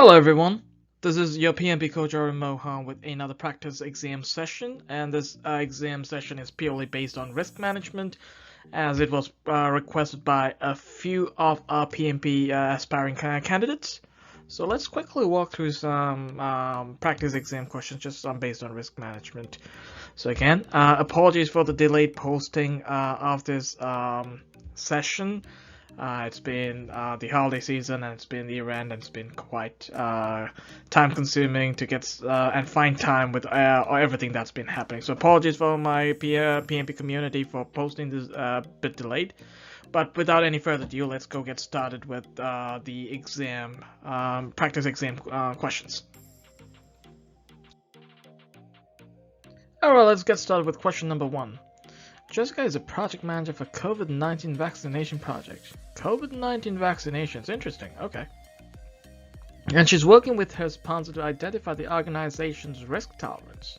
Hello everyone, this is your PMP coach Mohan with another practice exam session, and this exam session is purely based on risk management as it was requested by a few of our PMP aspiring candidates. So let's quickly walk through some practice exam questions just based on risk management. So again, apologies for the delayed posting of this session. It's been the holiday season and it's been year end and it's been quite time consuming to get and find time with everything that's been happening. So apologies for my PMP community for posting this bit delayed. But without any further ado, let's go get started with the exam, practice exam questions. Alright, let's get started with question number 1. Jessica is a project manager for COVID-19 vaccination project. COVID-19 vaccinations, interesting, okay. And she's working with her sponsor to identify the organization's risk tolerance.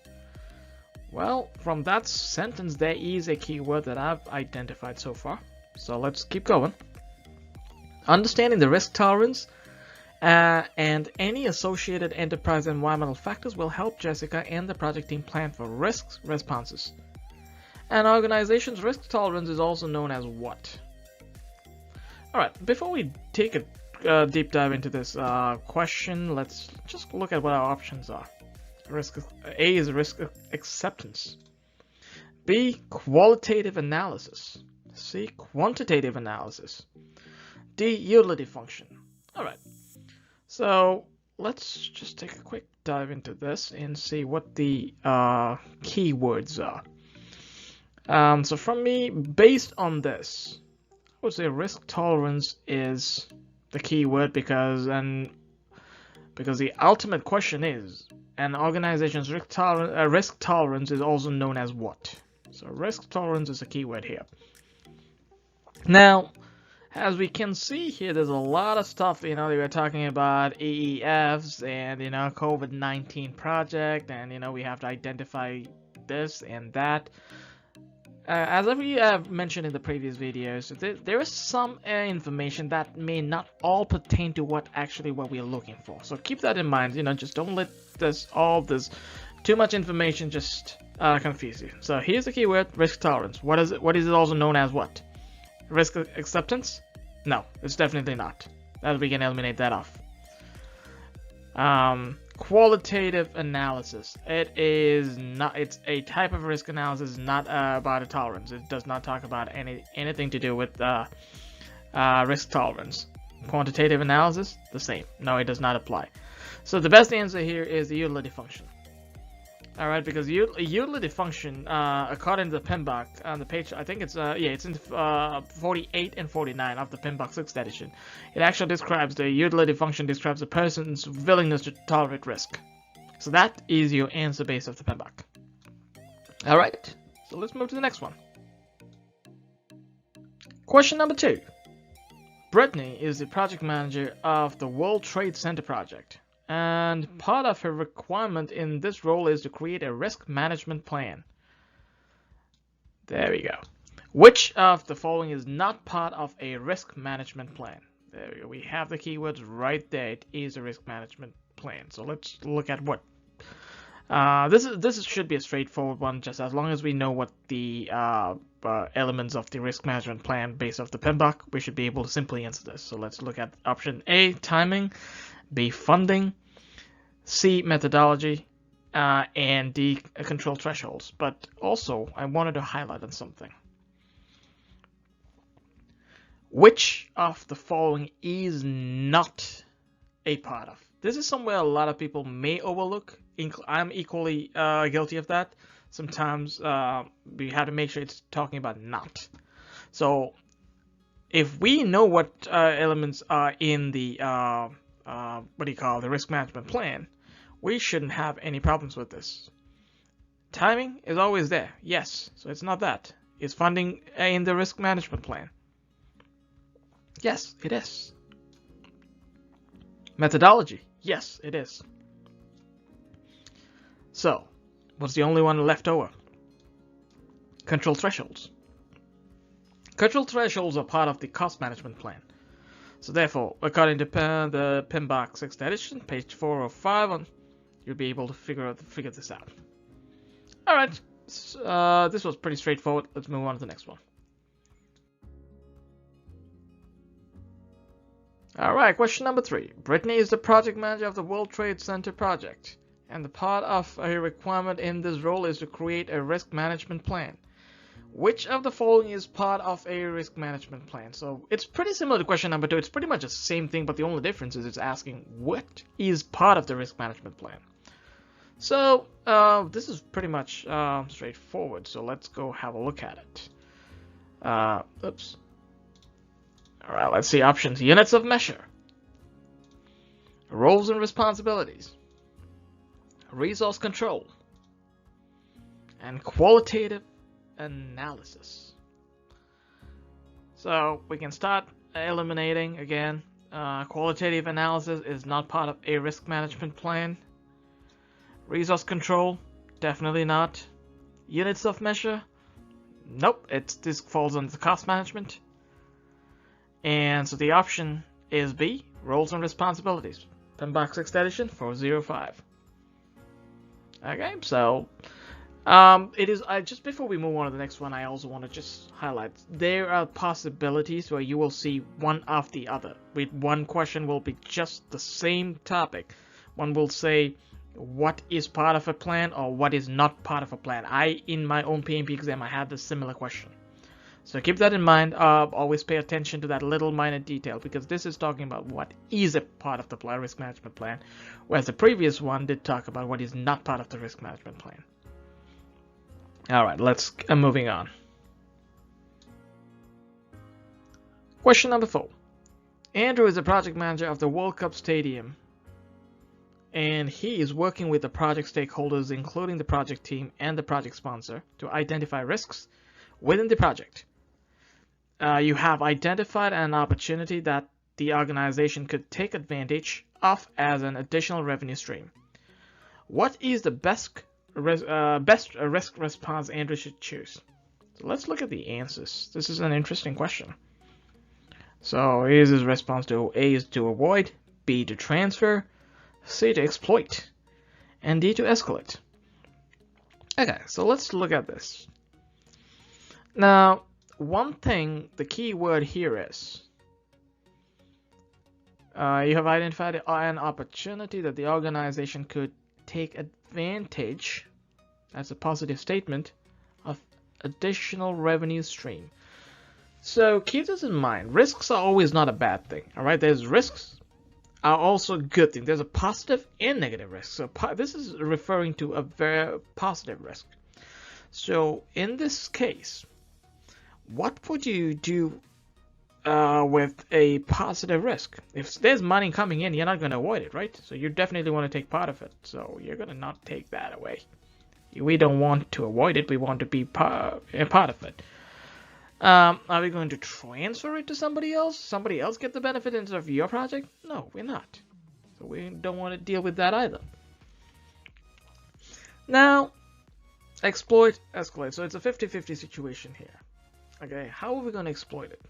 Well, from that sentence, there is a keyword that I've identified so far. So let's keep going. Understanding the risk tolerance and any associated enterprise environmental factors will help Jessica and the project team plan for risk responses. An organization's risk tolerance is also known as what? Alright, before we take a deep dive into this question, let's just look at what our options are. A is risk acceptance. B, qualitative analysis. C, quantitative analysis. D, utility function. Alright, so let's just take a quick dive into this and see what the keywords are. So from me, based on this, I would say risk tolerance is the key word because the ultimate question is an organization's risk tolerance is also known as what? So risk tolerance is a key word here. Now, as we can see here, there's a lot of stuff, they were talking about EEFs and, COVID-19 project, and, we have to identify this and that. As we have mentioned in the previous videos, there is some information that may not all pertain to what we're looking for. So keep that in mind. Just don't let all this too much information just confuse you. So here's the keyword: risk tolerance. What is it? What is it also known as? What? Risk acceptance? No, it's definitely not. That we can eliminate that off. Qualitative analysis. It is not. It's a type of risk analysis, not about a tolerance. It does not talk about anything to do with risk tolerance. Quantitative analysis, the same. No, it does not apply. So the best answer here is the utility function. All right, because utility function, according to the PMBOK on the page, I think it's it's in 48 and 49 of the PMBOK 6th edition. It actually describes the utility function describes a person's willingness to tolerate risk. So that is your answer based off the PMBOK. All right, so let's move to the next one. Question number 2. Brittany is the project manager of the World Trade Center project. And part of her requirement in this role is to create a risk management plan. There we go. Which of the following is not part of a risk management plan? There we go. We have the keywords right there. It is a risk management plan. So let's look at what. This should be a straightforward one, just as long as we know what the elements of the risk management plan based off the PMBOK, we should be able to simply answer this. So let's look at option A, timing, B, funding, C, methodology, and D, control thresholds. But also, I wanted to highlight on something. Which of the following is not a part of? This is somewhere a lot of people may overlook. I'm equally guilty of that. Sometimes we have to make sure it's talking about not. So if we know what elements are in the the risk management plan, we shouldn't have any problems with this. Timing is always there, yes, so it's not that. Is funding in the risk management plan? Yes, it is. Methodology? Yes, it is. So, what's the only one left over? Control thresholds. Control thresholds are part of the cost management plan. So therefore, according to the PMP 6th edition, page 405, you'll be able to figure this out. All right, this was pretty straightforward. Let's move on to the next one. All right, question number 3. Brittany is the project manager of the World Trade Center project, and the part of her requirement in this role is to create a risk management plan. Which of the following is part of a risk management plan? So it's pretty similar to question number 2. It's pretty much the same thing, but the only difference is it's asking what is part of the risk management plan. So this is pretty much straightforward. So let's go have a look at it. Oops. All right, let's see options. Units of measure, roles and responsibilities, resource control, and qualitative analysis. So we can start eliminating again. Qualitative analysis is not part of a risk management plan. Resource control, definitely not. Units of measure, nope, this falls under cost management. And so the option is B, roles and responsibilities. PMP 6th edition 405. Okay, so it is. Just before we move on to the next one, I also want to just highlight there are possibilities where you will see one after the other. With one question will be just the same topic. One will say what is part of a plan or what is not part of a plan. In my own PMP exam, I had this similar question. So keep that in mind. Always pay attention to that little minor detail, because this is talking about what is a part of the risk management plan, whereas the previous one did talk about what is not part of the risk management plan. All right, let's moving on. Question number 4. Andrew is the project manager of the World Cup Stadium, and he is working with the project stakeholders, including the project team and the project sponsor, to identify risks within the project. You have identified an opportunity that the organization could take advantage of as an additional revenue stream. What is the best risk response Andrew should choose? So let's look at the answers. This is an interesting question. So is his response to A is to avoid, B to transfer, C to exploit, and D to escalate. Okay, so let's look at this. Now, one thing, the key word here is you have identified an opportunity that the organization could take advantage, that's a positive statement, of additional revenue stream. So keep this in mind. Risks are always not a bad thing. All right, there's risks are also a good thing. There's a positive and negative risk. So this is referring to a very positive risk. So in this case, what would you do with a positive risk? If there's money coming in, you're not going to avoid it, right? So you definitely want to take part of it. So you're going to not take that away. We don't want to avoid it. We want to be a part of it. Are we going to transfer it to somebody else? Somebody else get the benefit instead of your project? No, we're not. So we don't want to deal with that either. Now, exploit, escalate. So it's a 50-50 situation here. Okay, how are we going to exploit it?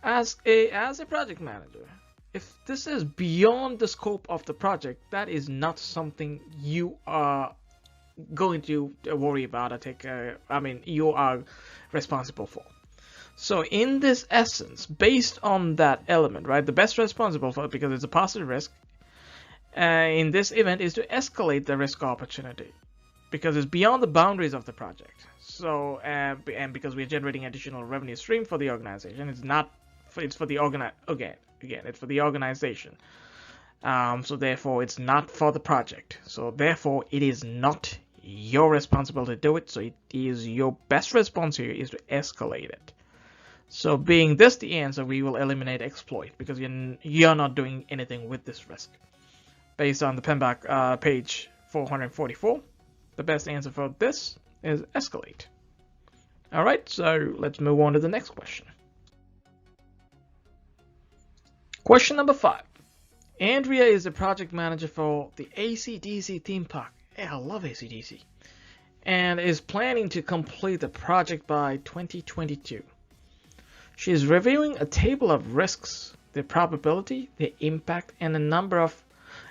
As a project manager, if this is beyond the scope of the project, that is not something you are going to worry about or you are responsible for. So in this essence, based on that element, right, the best responsible for it, because it's a positive risk, in this event is to escalate the risk opportunity, because it's beyond the boundaries of the project. So and because we are generating additional revenue stream for the organization, it's for the organization. So therefore it's not for the project. So therefore it is not your responsibility to do it. So it is your best response here is to escalate it. So being this the answer, we will eliminate exploit, because you're not doing anything with this risk. Based on the PMP page 444, the best answer for this is escalate. Alright, so let's move on to the next question. Question number 5. Andrea is the project manager for the AC/DC theme park. Yeah, I love AC/DC. And is planning to complete the project by 2022. She is reviewing a table of risks, the probability, the impact, and a number of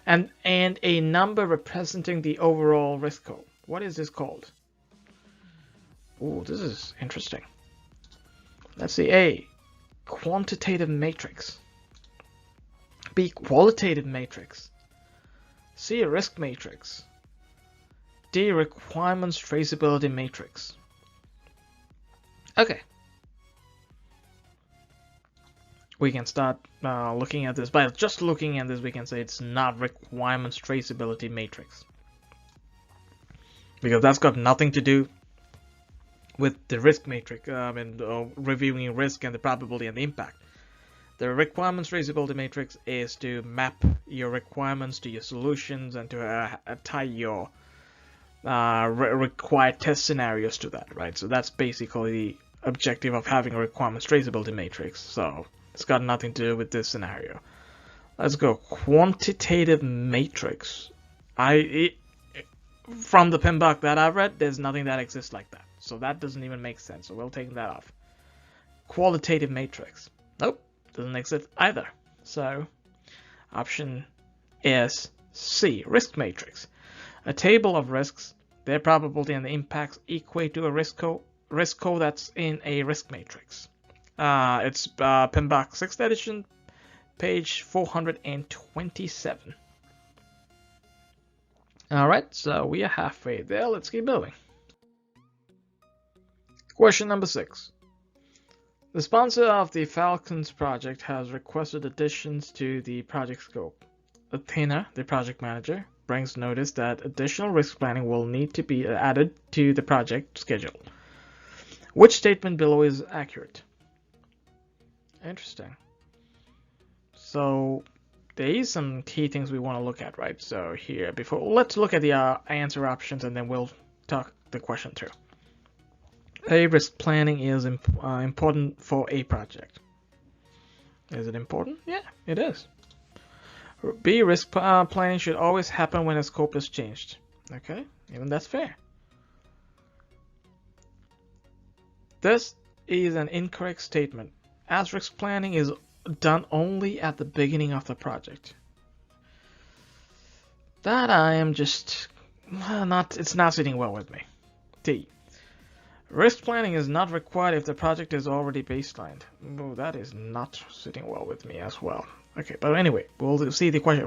and a number representing the overall risk code. What is this called? Oh, this is interesting. Let's see. A, quantitative matrix. B, qualitative matrix. C, risk matrix. D, requirements traceability matrix. Okay. We can start looking at this. By just looking at this, we can say it's not requirements traceability matrix. Because that's got nothing to do with the risk matrix and reviewing risk and the probability and the impact. The requirements traceability matrix is to map your requirements to your solutions and to tie your required test scenarios to that, right? So that's basically the objective of having a requirements traceability matrix. So it's got nothing to do with this scenario. Let's go quantitative matrix. From the PMP that I've read, there's nothing that exists like that. So that doesn't even make sense. So we'll take that off. Qualitative matrix. Nope, doesn't exist either. So option is C, risk matrix. A table of risks, their probability and the impacts equate to a risk code that's in a risk matrix. It's PMP 6th edition, page 427. Alright, so we are halfway there. Let's keep moving. Question number 6. The sponsor of the Falcons project has requested additions to the project scope. Athena, the project manager, brings notice that additional risk planning will need to be added to the project schedule. Which statement below is accurate? Interesting. So there is some key things we want to look at, right? So here, let's look at the answer options and then we'll talk the question through. A, risk planning is important for a project. Is it important? Yeah, it is. B, risk planning should always happen when a scope is changed. Okay, even that's fair. This is an incorrect statement, as risk planning is done only at the beginning of the project. That I am just it's not sitting well with me. D, risk planning is not required if the project is already baselined. Oh, that is not sitting well with me as well. Okay, but anyway, we'll see the question.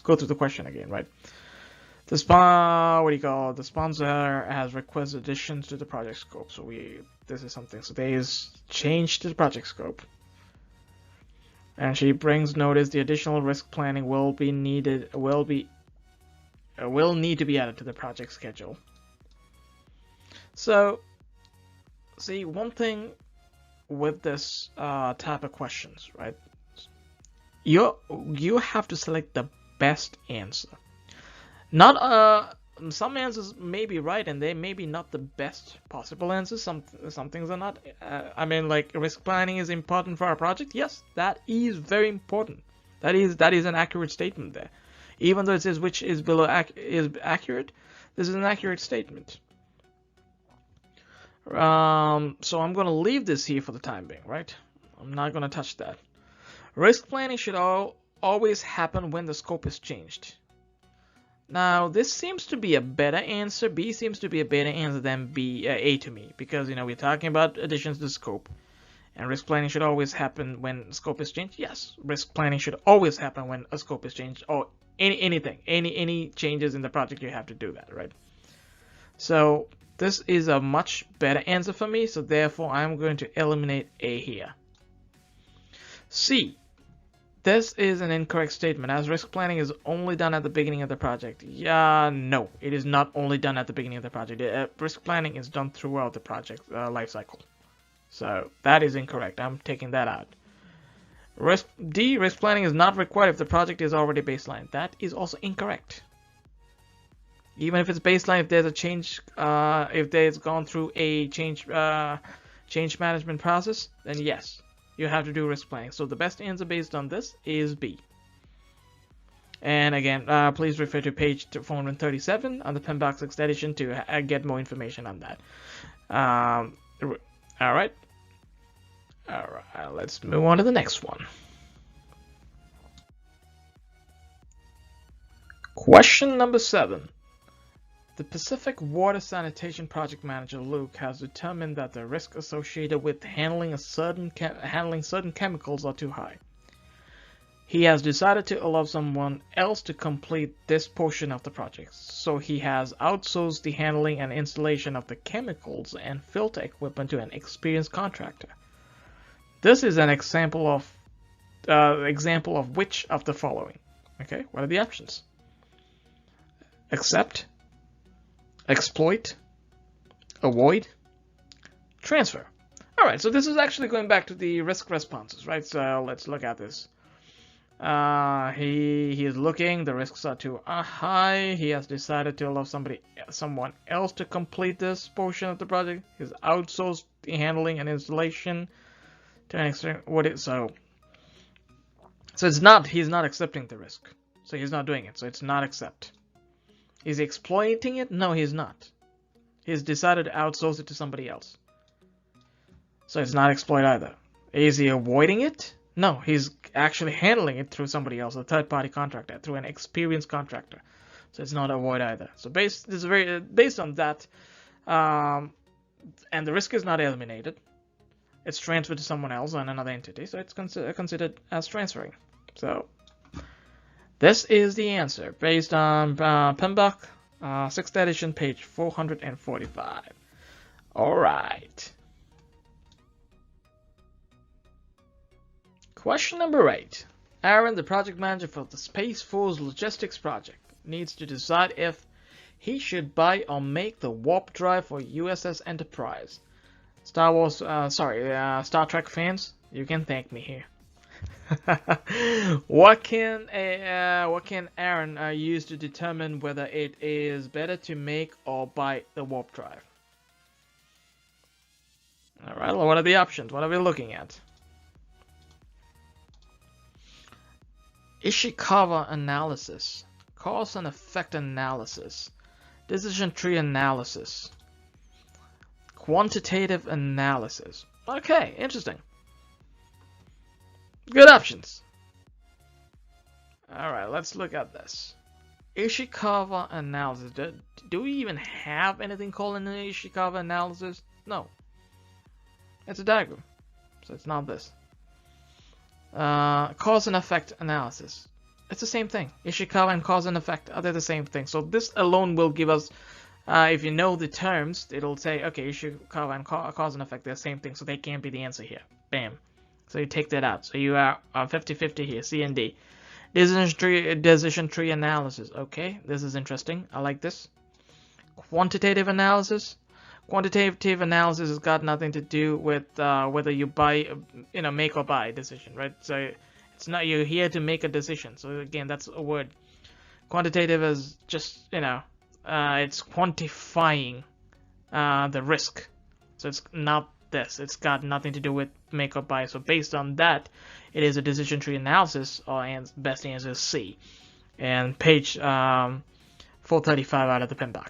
Go through the question again, right? The sponsor has requested additions to the project scope. So this is something. So there is change to the project scope, and she brings notice the additional risk planning will need to be added to the project schedule. So, see, one thing with this type of questions, right? You have to select the best answer. Not some answers may be right and they may be not the best possible answers. Some things are not. I mean, like risk planning is important for our project. Yes, that is very important. That is an accurate statement there. Even though it says which is below is accurate, this is an accurate statement. So I'm gonna leave this here for the time being, right? I'm not gonna touch that. Risk planning should always happen when the scope is changed. Now, this seems to be a better answer. B seems to be a better answer than A to me, because we're talking about additions to the scope, and risk planning should always happen when scope is changed. Yes, risk planning should always happen when a scope is changed, or any changes in the project. You have to do that, right? So this is a much better answer for me. So therefore, I'm going to eliminate A here. C. This is an incorrect statement, as risk planning is only done at the beginning of the project. Yeah, no, it is not only done at the beginning of the project. Risk planning is done throughout the project life cycle. So that is incorrect. I'm taking that out. Risk planning is not required if the project is already baseline. That is also incorrect. Even if it's baseline, if there's a change, if there's gone through a change management process, then yes, you have to do risk planning. So the best answer based on this is B. And again, please refer to page 437 on the PMP 6th edition to get more information on that. All right. Alright, let's move on to the next one. Question number 7. The Pacific Water Sanitation Project Manager Luke has determined that the risk associated with handling certain chemicals are too high. He has decided to allow someone else to complete this portion of the project, so he has outsourced the handling and installation of the chemicals and filter equipment to an experienced contractor. This is an example of which of the following? Okay, what are the options? Accept, exploit, avoid, transfer. Alright, so this is actually going back to the risk responses, right? So let's look at this. He is looking, the risks are too high. He has decided to allow someone else to complete this portion of the project. He's outsourced the handling and installation to an extent. So it's not, he's not accepting the risk. So he's not doing it. So it's not accept. Is he exploiting it? No, he's not. He's decided to outsource it to somebody else. So it's not exploit either. Is he avoiding it? No, he's actually handling it through somebody else, a third-party contractor, through an experienced contractor. So it's not avoid either. So based on that, and the risk is not eliminated. It's transferred to someone else and another entity, so it's considered as transferring. So this is the answer based on PMP 6th edition, page 445. All right. Question number 8. Aaron, the project manager for the Space Force Logistics Project, needs to decide if he should buy or make the warp drive for USS Enterprise. Star Trek fans, you can thank me here. What can Aaron use to determine whether it is better to make or buy the warp drive? All right, what are the options? What are we looking at? Ishikawa analysis, cause and effect analysis, decision tree analysis, quantitative analysis. Okay, interesting. Good options. Alright, let's look at this. Ishikawa analysis. Do we even have anything called an Ishikawa analysis? No. It's a diagram, so it's not this. Cause and effect analysis. It's the same thing. Ishikawa and cause and effect are the same thing. So this alone will give us, if you know the terms, it'll say, okay, Ishikawa and cause and effect, they're the same thing, so they can't be the answer here. Bam. So you take that out. So you are 50-50 here, C and D. Decision tree analysis. Okay, this is interesting. I like this. Quantitative analysis. Quantitative analysis has got nothing to do with whether you buy, make or buy decision, right? So it's not, you're here to make a decision. So again, that's a word. Quantitative is just, it's quantifying the risk. So it's not this. It's got nothing to do with make or buy. So based on that, it is a decision tree analysis, and best answer is C. And page 435 out of the PMP.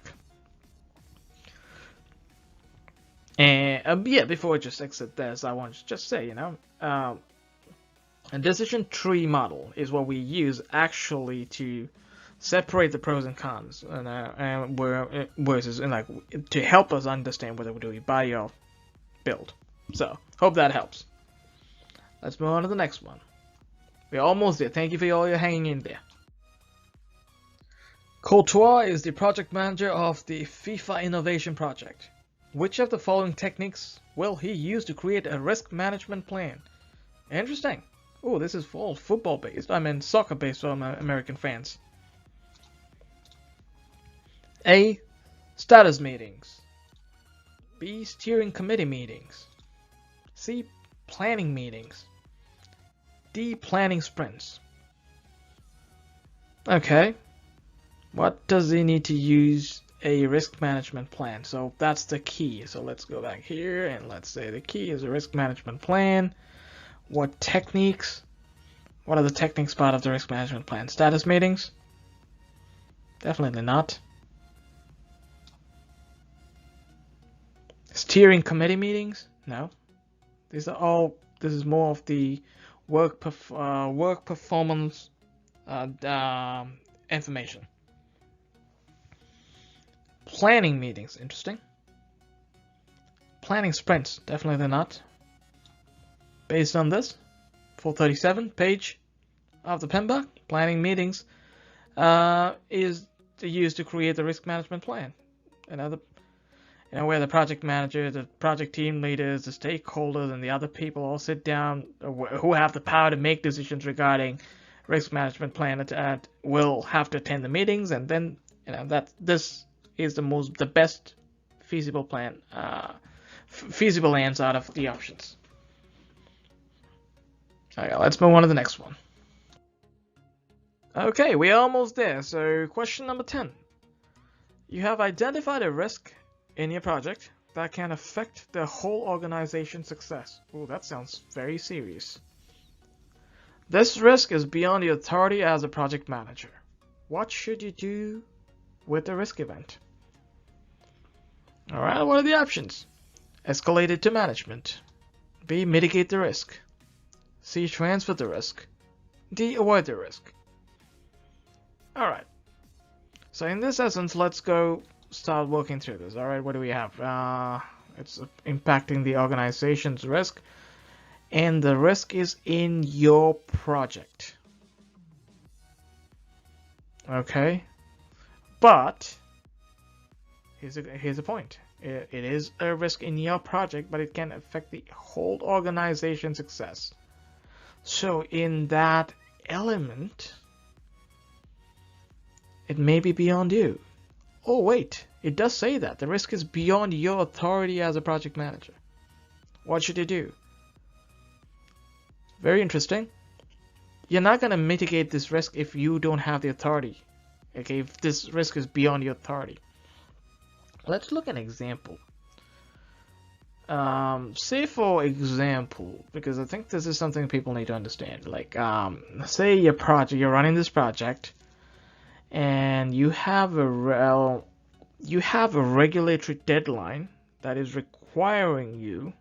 And yeah, before I just exit this, I want to just say, a decision tree model is what we use actually to separate the pros and cons, and versus to help us understand whether we buy or build. So hope that helps. Let's move on to the next one. We're almost there. Thank you for all your hanging in there. Courtois is the project manager of the FIFA Innovation Project. Which of the following techniques will he use to create a risk management plan? Interesting. Oh, this is all football based. I mean soccer based for American fans. A. Status meetings. B. Steering committee meetings. C. Planning meetings. D. Planning sprints. Okay. What does he need to use a risk management plan? So that's the key. So let's go back here and let's say the key is a risk management plan. What techniques? What are the techniques part of the risk management plan? Status meetings? Definitely not. Steering committee meetings? No. These are all. This is more of the work performance information. Planning meetings, interesting. Planning sprints, definitely not. Based on this, 437 page of the PMP, planning meetings is used to create the risk management plan. Where the project manager, the project team leaders, the stakeholders, and the other people all sit down who have the power to make decisions regarding risk management plan will have to attend the meetings, and then that this is the best feasible plan, feasible answer out of the options. Okay, let's move on to the next one. Okay, we're almost there. So question number 10. You have identified a risk in your project that can affect the whole organization's success. Oh, that sounds very serious. This risk is beyond your authority as a project manager. What should you do with the risk event? Alright, what are the options? Escalate it to management. B. Mitigate the risk. C. Transfer the risk. D. Avoid the risk. Alright. So in this essence, let's go start working through this. Alright, what do we have? It's impacting the organization's risk. And the risk is in your project. Okay. But here's a point. It is a risk in your project, but it can affect the whole organization's success. So in that element, it may be beyond you. Oh wait, it does say that. The risk is beyond your authority as a project manager. What should you do? Very interesting. You're not going to mitigate this risk if you don't have the authority. Okay, if this risk is beyond your authority. Let's look at an example. Say for example, because I think this is something people need to understand. Like, say you're running this project, and you have a regulatory deadline that is requiring you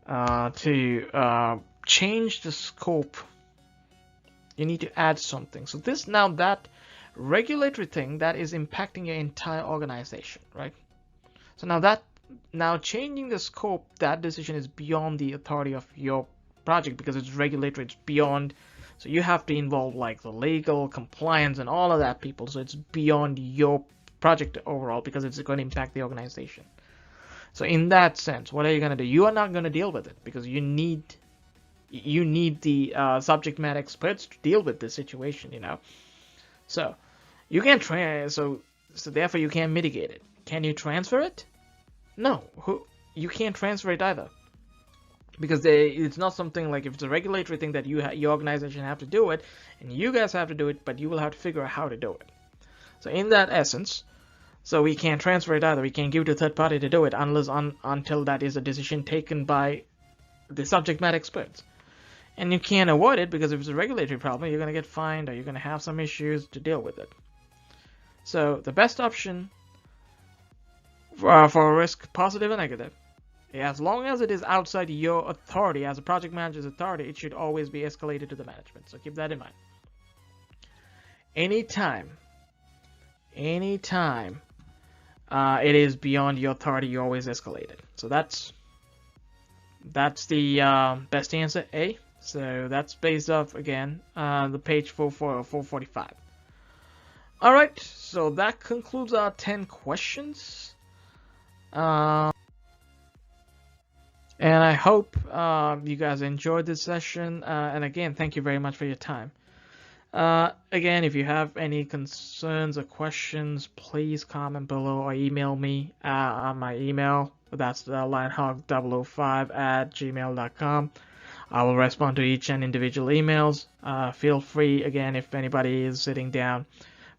to change the scope. You need to add something. So that regulatory thing that is impacting your entire organization, right? So now changing the scope, that decision is beyond the authority of your project because it's regulatory. It's beyond. So you have to involve like the legal compliance and all of that people. So it's beyond your project overall because it's going to impact the organization. So in that sense, what are you going to do? You are not going to deal with it because you need the subject matter experts to deal with this situation, So you can't so therefore you can't mitigate it. Can you transfer it? No, you can't transfer it either. Because it's not something like if it's a regulatory thing that your organization have to do it, and you guys have to do it, but you will have to figure out how to do it. So in that essence, so we can't transfer it either. We can't give it to a third party to do it until that is a decision taken by the subject matter experts. And you can't avoid it because if it's a regulatory problem, you're going to get fined or you're going to have some issues to deal with it. So the best option for a risk, positive and negative, as long as it is outside your authority, as a project manager's authority, it should always be escalated to the management. So keep that in mind. Anytime it is beyond your authority, you always escalate it. So that's the best answer, A. So that's based off, again, the page 445. Alright, so that concludes our 10 questions. And I hope you guys enjoyed this session. And again, thank you very much for your time. Again, if you have any concerns or questions, please comment below or email me on my email. That's linehog005@gmail.com. I will respond to each and individual emails. Feel free, again, if anybody is sitting down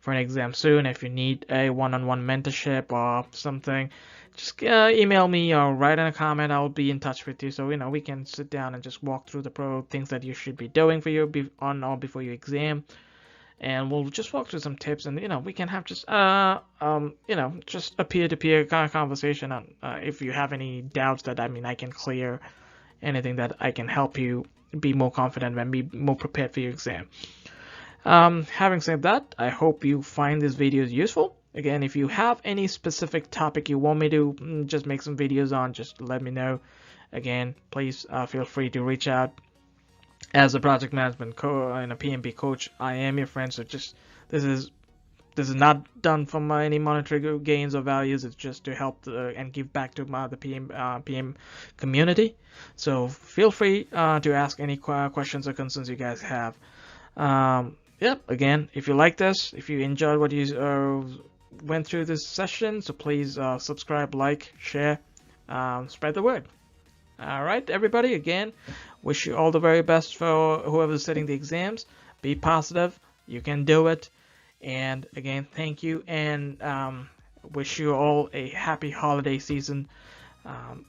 for an exam soon, if you need a one-on-one mentorship or something, just email me or write in a comment. I'll be in touch with you, so we can sit down and just walk through the things that you should be doing for you on or before your exam. and we'll just walk through some tips, and we can have just just a peer-to-peer kind of conversation on if you have any doubts that I can clear, anything that I can help you be more confident and be more prepared for your exam. Having said that, I hope you find these videos useful. Again, if you have any specific topic you want me to just make some videos on, just let me know. Again, please feel free to reach out. As a project management and a PMP coach, I am your friend. So just this is not done for any monetary gains or values. It's just to help and give back to the PM community. So feel free to ask any questions or concerns you guys have. Yep. Again, if you like this, if you enjoyed what you went through this session, so please subscribe, like, share, spread the word. All right, everybody. Again, wish you all the very best for whoever's sitting the exams. Be positive. You can do it. And again, thank you, and wish you all a happy holiday season. And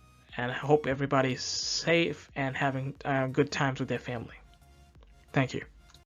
I hope everybody's safe and having good times with their family. Thank you.